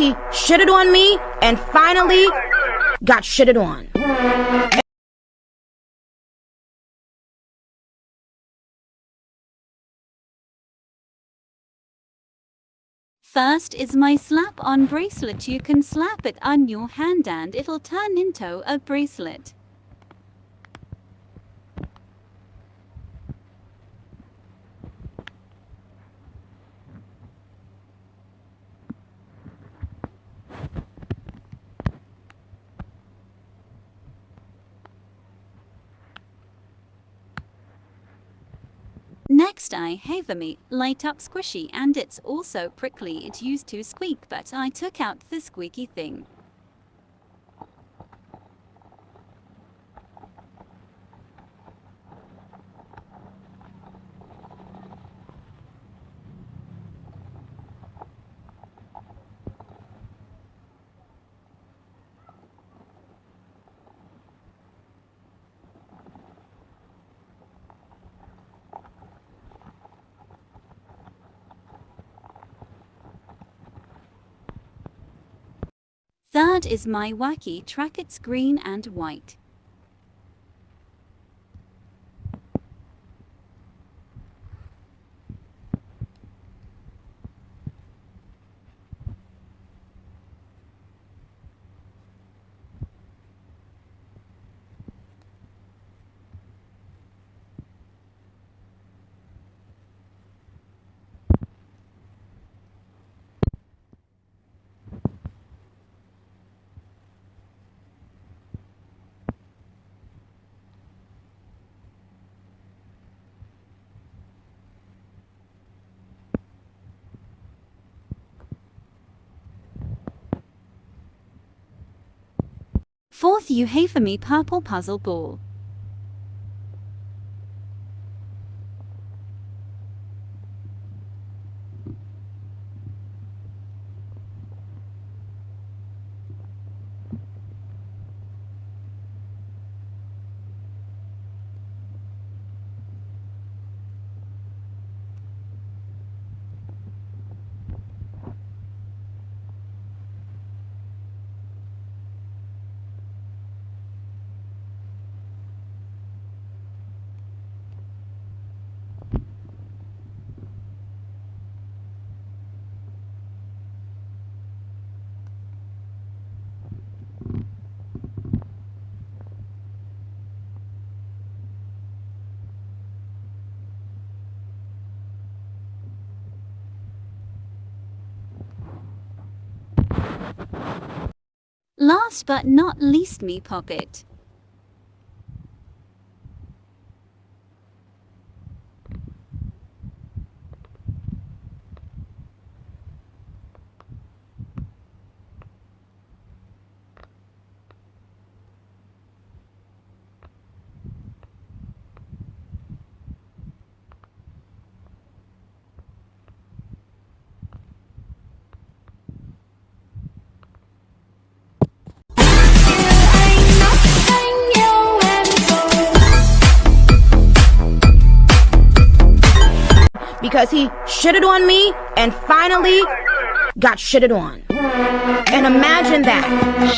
because he shitted on me and finally got shitted on. First is my slap-on bracelet. You can slap it on your hand and it'll turn into a bracelet. Next I have a light up squishy, and it's also prickly. It used to squeak, but I took out the squeaky thing. Third is my wacky track. It's green and white. Fourth, you have a purple puzzle ball. Last but not least, me pocket. Because he shitted on me and finally got shitted on. And imagine that.